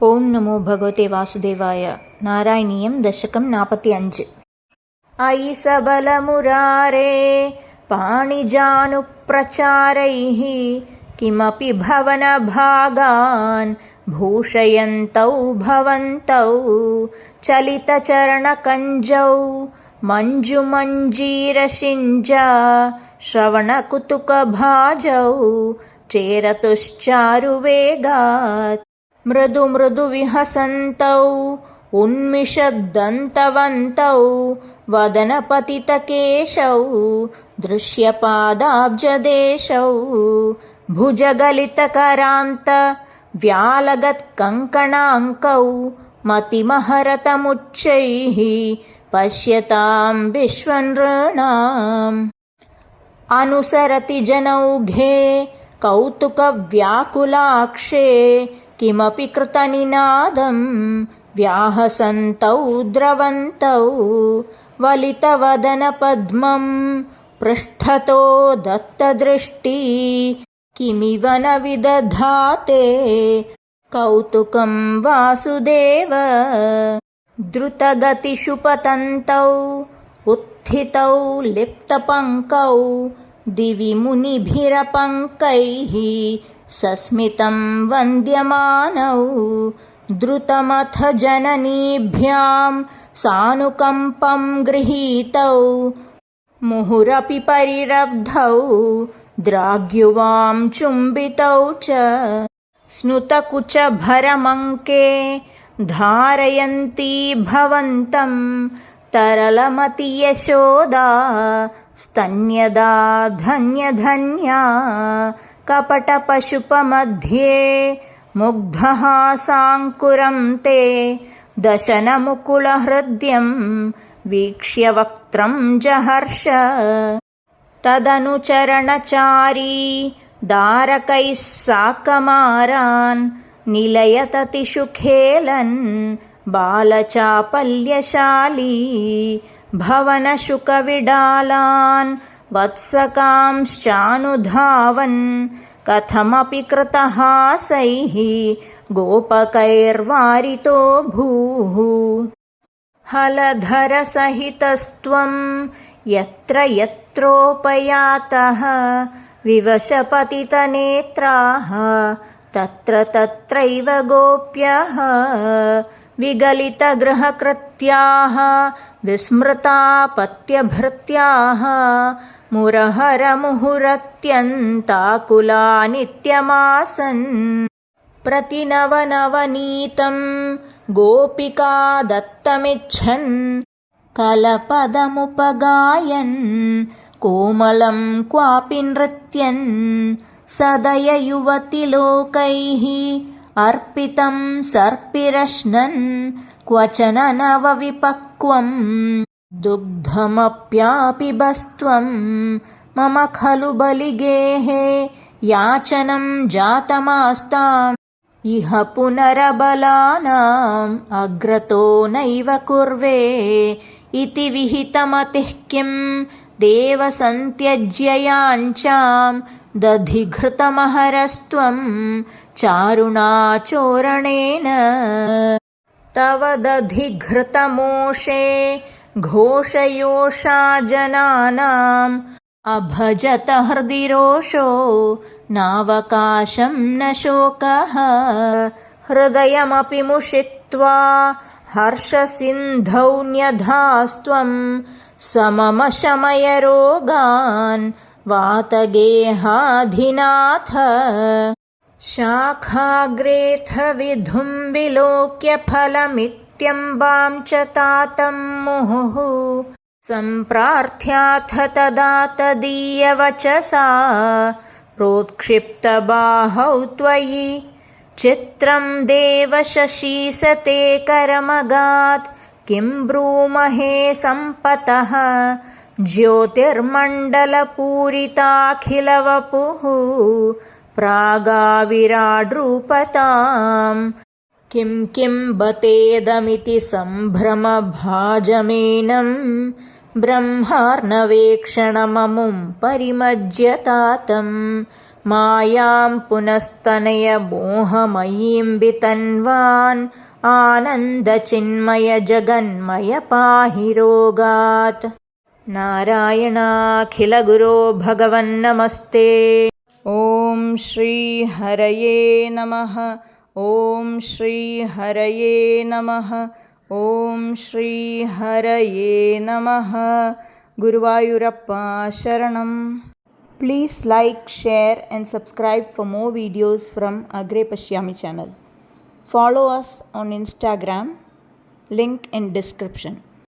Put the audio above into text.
ఓం నమో భగవతే వాసుదేవాయ. నారాయణీయం దశకం 45. అయి సబలమురారే పాణిజానుప్రచారైః కిమపి భవన భాగాన్ భూషయంతౌ భవంతౌ చలితచరణకంజౌ మంజుమంజీరశింజా శ్రవణకుతుకభాజౌ చేరతుశ్చారువేగాత్ మృదు మృదు విహసంతౌ ఉన్మిషద్దంతవంతౌ వదనపతితకేశౌ దృశ్యపాదాబ్జదేశౌ భుజగలితకరాంత వ్యాలగత్కంకణాంకౌ మతిమహరతముచ్చైః పశ్యతాం విశ్వనృణాం అనుసరతి జనౌఘే కౌతుకవ్యాకులాక్షే కిమపి కృతనినాదం వ్యాహసంతౌ ద్రవంతౌ వలితవదనపద్మం పృష్ఠతో దత్తదృష్టి కిమివ న విదధాతే కౌతుకం వాసుదేవ ద్రుతగతిషు పతంతౌ ఉత్థితౌ లిప్తపంకౌ దివి మునిభిరపంకైః సస్మితం వంద్యమానౌ ద్రుతమథ జననీభ్యాం సానుకంపం గృహీతౌ ముహురపి పరిరబ్ధౌ ద్రాగ్యువాం చుంబితౌ చ స్నుతకుచభరమంకే ధారయంతీ భవంతం తరళమతి యశోదా స్తన్యదా ధన్యధన్యా కపటపశుపమధ్యే ముగ్ధహాసాంకురం తే దశనముకుళహృద్యం వీక్ష్య వక్త్రం జహర్ష తదనుచరణచారీ దారకైః సాకమారాన్ నిలయతతిషు ఖేలన్ బాలచాపల్యశాలీ భవనశుకవిడాలాన్ వత్సకాంశ్చానుధావన్ కథమపి కృతహాసైః గోపకైర్వారితో భూః హలధరసహితస్త్వం యత్ర యత్రోపయాతః వివశపతితనేత్రాః తత్ర తత్రైవ గోప్యః విగలితగృహకృత్యాః విస్మృతాపత్యభృత్యాః మురహరముహురత్యంతాకులా నిత్యమాసన్ ప్రతినవనవనీతం గోపికా దత్తమిచ్చన్ కలపదముపగాయన్ కోమలం క్వాపి నృత్యన్ సదయ యువతిలోకైః అర్పితం సర్పిరశ్నన్ క్వచన నవవిపక్వం దుగ్ధమప్యాపిబస్త్వం మమ ఖలు బలిగేః యాచనం జాతమాస్తాం ఇహ పునరబలానాం అగ్రతో నైవ కుర్వే ఇతి విహితమతిః కిం దేవ సంత్యజ్యయాంచాం దధిఘృతమహరస్త్వం చారుణాచోరణేన తవ దధిఘృతమోషే ఘోషయోషా జనానాం అభజత హృది రోషో నావకాశం న శోకః హృదయమపి ముషిత్వా హర్షసింధౌ న్యధాస్త్వం సమమ శమయ రోగాన్ వాతగేహాధినాథ శాఖాగ్రేథ విధుం విలోక్య ఫలమిత్యంబాం చ తాతం ముహుః సంప్రార్థ్యాథ తదా తదీయవచసా ప్రోత్క్షిప్తబాహౌ త్వయి చిత్రం దేవ శశీసతే కరమగాత్ కిం బ్రూమహే సంపతః జ్యోతిర్మండలపూరితాఖిలవపుః ప్రాగావిరాడ్రూపతాం కిం కిం బతేదమితి సంభ్రమభాజమేనం బ్రహ్మార్ణవేక్షణమముం పరిమజ్యతాతం मायां पुनस्तनय मोहमयीं वितन्वान् आनन्दचिन्मय जगन्मय पाहि रोगात्। नारायणाखिलगुरो भगवन्नमस्ते। ॐ श्री हरये नमः। ॐ श्री हरये नमः। ॐ श्री हरये नमः। गुरुवायूरप्पा शरणं। Please like, share and subscribe for more videos from Agre Pashyami channel. Follow us on Instagram, link in description.